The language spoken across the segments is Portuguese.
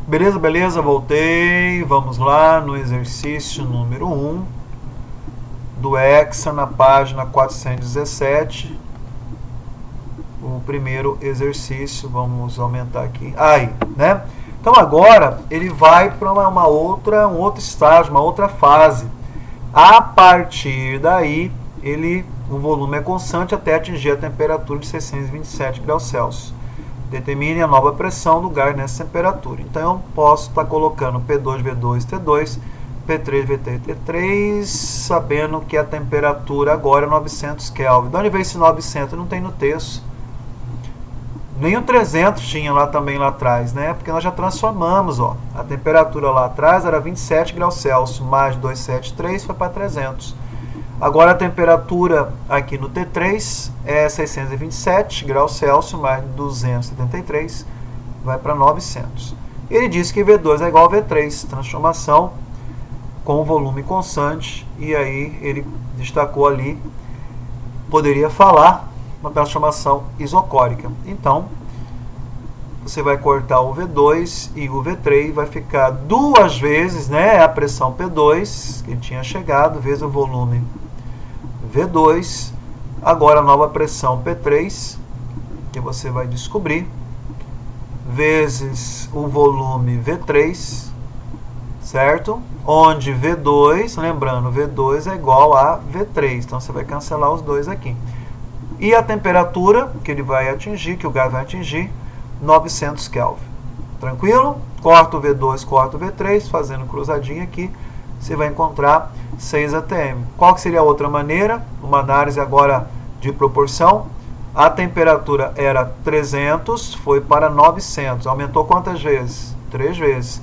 Beleza, beleza, voltei. Vamos lá no exercício número 1 do Hexa, na página 417. O primeiro exercício, vamos aumentar aqui. Aí, né? Então agora ele vai para um outro estágio, uma outra fase. A partir daí, o volume é constante até atingir a temperatura de 627 graus Celsius. Determine a nova pressão do gás nessa temperatura. Então eu posso estar colocando P2, V2, T2, P3, V3, T3, sabendo que a temperatura agora é 900 Kelvin. De onde veio esse 900? Não tem no texto. Nem o 300 tinha lá também lá atrás, né? Porque nós já transformamos, ó. A temperatura lá atrás era 27 graus Celsius, mais 273 foi para 300. Agora a temperatura aqui no T3 é 627 graus Celsius, mais 273, vai para 900. Ele disse que V2 é igual a V3, transformação com volume constante, e aí ele destacou ali, poderia falar uma transformação isocórica. Então, você vai cortar o V2 e o V3, vai ficar duas vezes, né, a pressão P2, que ele tinha chegado, vezes o volume V2, agora a nova pressão P3, que você vai descobrir, vezes o volume V3, certo? Onde V2, lembrando, V2 é igual a V3, então você vai cancelar os dois aqui. E a temperatura que ele vai atingir, que o gás vai atingir, 900 Kelvin. Tranquilo? Corta o V2, corta o V3, fazendo cruzadinha aqui, você vai encontrar 6 atm. Qual que seria a outra maneira? Uma análise agora de proporção. A temperatura era 300, foi para 900. Aumentou quantas vezes? 3 vezes.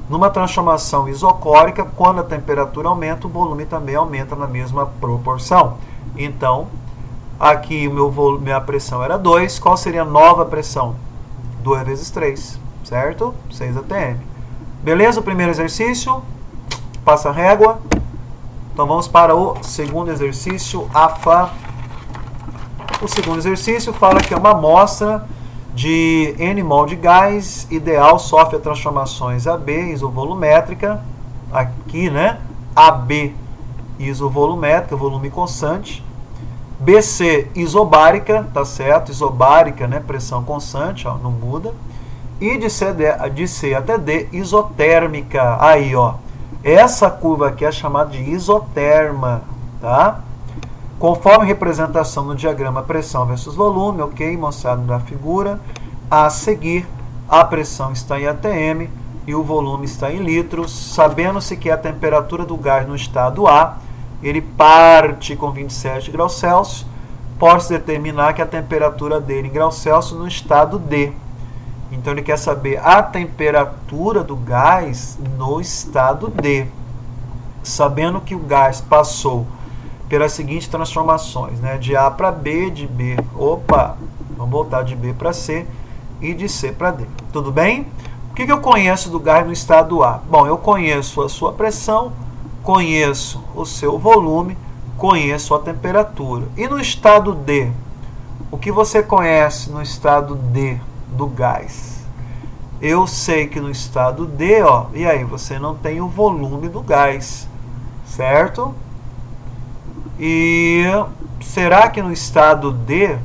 Numa transformação isocórica, quando a temperatura aumenta, o volume também aumenta na mesma proporção. Então, aqui minha pressão era 2. Qual seria a nova pressão? 2 vezes 3, certo? 6 atm. Beleza? O primeiro exercício. Passa a régua. Então vamos para o segundo exercício, AFA. O segundo exercício fala que é uma amostra de N mol de gás ideal, sofre transformações AB, isovolumétrica, aqui, né? AB, isovolumétrica, volume constante. BC, isobárica, tá certo? Isobárica, né? Pressão constante, ó, não muda. E de C até D, isotérmica. Aí, ó. Essa curva aqui é chamada de isoterma, tá? Conforme representação no diagrama pressão versus volume, ok? Mostrado na figura. A seguir, a pressão está em atm e o volume está em litros. Sabendo-se que a temperatura do gás no estado A, ele parte com 27 graus Celsius, pode-se determinar que a temperatura dele em graus Celsius no estado D. Então, ele quer saber a temperatura do gás no estado D. Sabendo que o gás passou pelas seguintes transformações, né? De A para B, de B, vamos voltar de B para C e de C para D. Tudo bem? O que eu conheço do gás no estado A? Bom, eu conheço a sua pressão, conheço o seu volume, conheço a temperatura. E no estado D? O que você conhece no estado D do gás? Eu sei que no estado D, ó, e aí você não tem o volume do gás, certo? E será que no estado D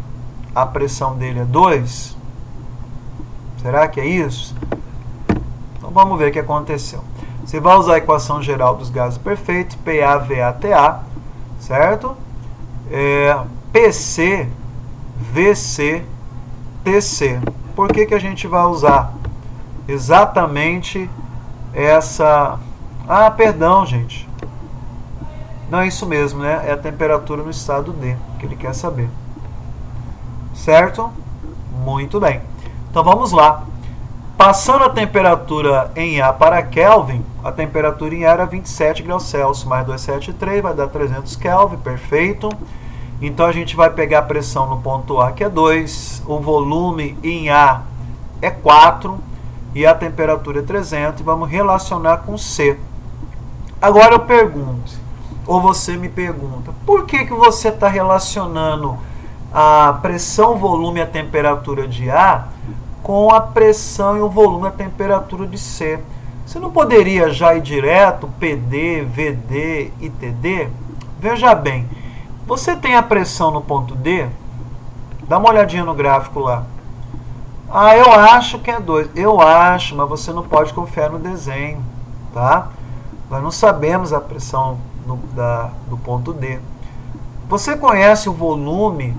a pressão dele é 2? Será que é isso? Então vamos ver o que aconteceu. Você vai usar a equação geral dos gases perfeitos, PaVaTA, certo? PC, VC, TC. Por que a gente vai usar exatamente essa... Ah, perdão, gente. Não é isso mesmo, né? É a temperatura no estado D que ele quer saber. Certo? Muito bem. Então vamos lá. Passando a temperatura em A para Kelvin, a temperatura em A era 27 graus Celsius, mais 273 vai dar 300 Kelvin, perfeito. Então a gente vai pegar a pressão no ponto A, que é 2, o volume em A é 4 e a temperatura é 300, e vamos relacionar com C. Agora eu pergunto, ou você me pergunta, por que você está relacionando a pressão, volume e a temperatura de A com a pressão e o volume da temperatura de C. Você não poderia já ir direto PD, VD e TD? Veja bem, você tem a pressão no ponto D? Dá uma olhadinha no gráfico lá. Ah, eu acho que é 2. Eu acho, mas você não pode confiar no desenho, tá? Nós não sabemos a pressão do ponto D. Você conhece o volume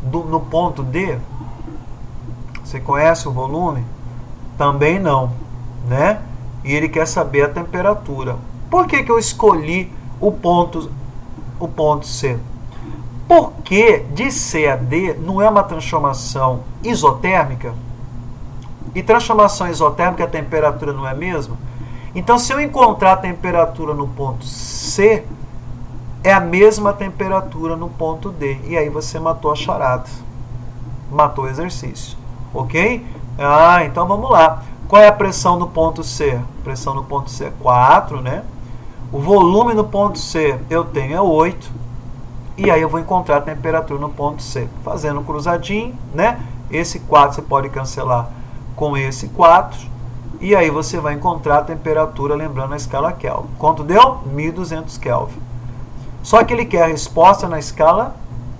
no ponto D? Você conhece o volume? Também não, né? E ele quer saber a temperatura. Por que eu escolhi o ponto C? Porque de C a D não é uma transformação isotérmica? E transformação isotérmica, a temperatura não é a mesma? Então, se eu encontrar a temperatura no ponto C, é a mesma temperatura no ponto D. E aí você matou a charada. Matou o exercício. Ok? Ah, então vamos lá. Qual é a pressão no ponto C? A pressão no ponto C é 4, né? O volume no ponto C eu tenho é 8. E aí eu vou encontrar a temperatura no ponto C. Fazendo um cruzadinho, né? Esse 4 você pode cancelar com esse 4. E aí você vai encontrar a temperatura, lembrando a escala Kelvin. Quanto deu? 1200 Kelvin. Só que ele quer a resposta na escala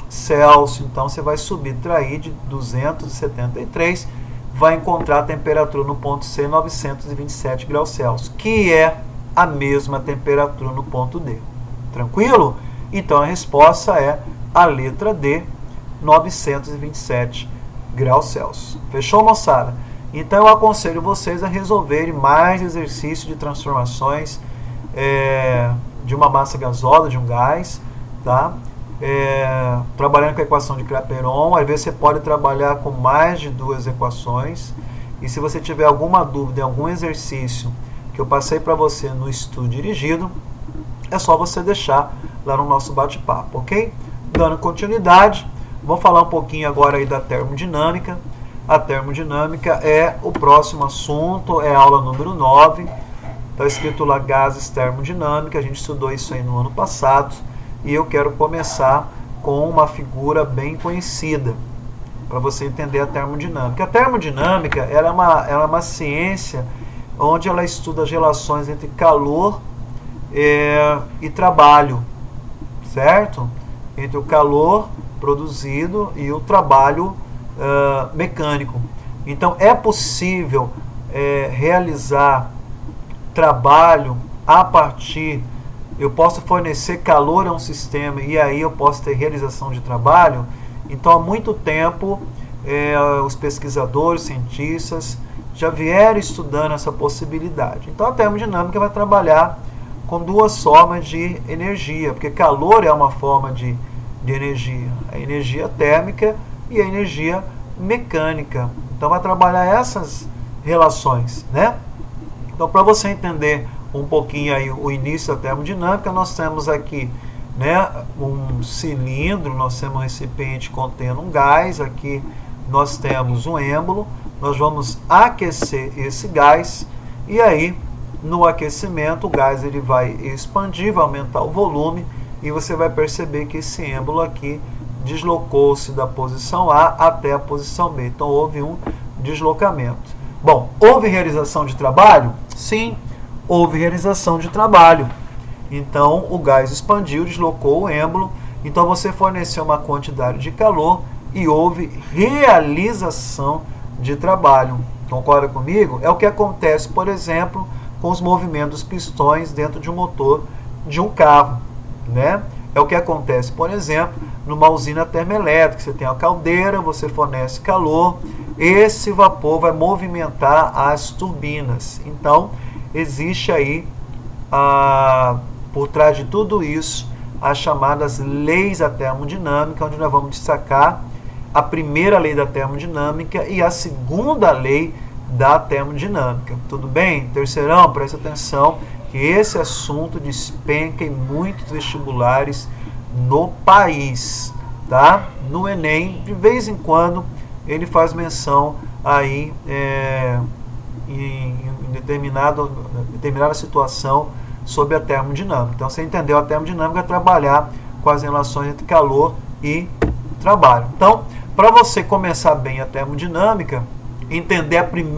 Celsius. Então você vai subtrair de 273, vai encontrar a temperatura no ponto C, 927 graus Celsius, que é a mesma temperatura no ponto D. Tranquilo? Então a resposta é a letra D, 927 graus Celsius. Fechou, moçada? Então eu aconselho vocês a resolverem mais exercícios de transformações de uma massa gasosa, de um gás, tá? Trabalhando com a equação de Clapeyron. Às vezes você pode trabalhar com mais de 2 equações. E se você tiver alguma dúvida em algum exercício que eu passei para você no estudo dirigido, é só você deixar lá no nosso bate-papo, ok? Dando continuidade, vou falar um pouquinho agora aí da termodinâmica. A termodinâmica é o próximo assunto, é a aula número 9. Está escrito lá gases termodinâmica, a gente estudou isso aí no ano passado. E eu quero começar com uma figura bem conhecida, para você entender a termodinâmica. A termodinâmica ela é uma ciência onde ela estuda as relações entre calor e trabalho, certo? Entre o calor produzido e o trabalho mecânico. Então, é possível realizar trabalho a partir... Eu posso fornecer calor a um sistema e aí eu posso ter realização de trabalho. Então, há muito tempo, os pesquisadores, cientistas, já vieram estudando essa possibilidade. Então, a termodinâmica vai trabalhar com 2 formas de energia, porque calor é uma forma de energia. A energia térmica e a energia mecânica. Então, vai trabalhar essas relações, né? Então, para você entender um pouquinho aí o início da termodinâmica, nós temos aqui, né, um cilindro, nós temos um recipiente contendo um gás, aqui nós temos um êmbolo, nós vamos aquecer esse gás, e aí no aquecimento o gás ele vai expandir, vai aumentar o volume, e você vai perceber que esse êmbolo aqui deslocou-se da posição A até a posição B, então houve um deslocamento. Bom, houve realização de trabalho? Sim, houve realização de trabalho. Então, o gás expandiu, deslocou o êmbolo. Então, você forneceu uma quantidade de calor e houve realização de trabalho. Concorda comigo? É o que acontece, por exemplo, com os movimentos dos pistões dentro de um motor de um carro, né? É o que acontece, por exemplo, numa usina termoelétrica. Você tem a caldeira, você fornece calor, esse vapor vai movimentar as turbinas. Então, existe aí, por trás de tudo isso, as chamadas leis da termodinâmica, onde nós vamos destacar a primeira lei da termodinâmica e a segunda lei da termodinâmica. Tudo bem? Terceirão, presta atenção que esse assunto despenca em muitos vestibulares no país, tá? No Enem, de vez em quando, ele faz menção aí em determinada situação sobre a termodinâmica. Então, você entendeu a termodinâmica é trabalhar com as relações entre calor e trabalho. Então, para você começar bem a termodinâmica, entender a primeira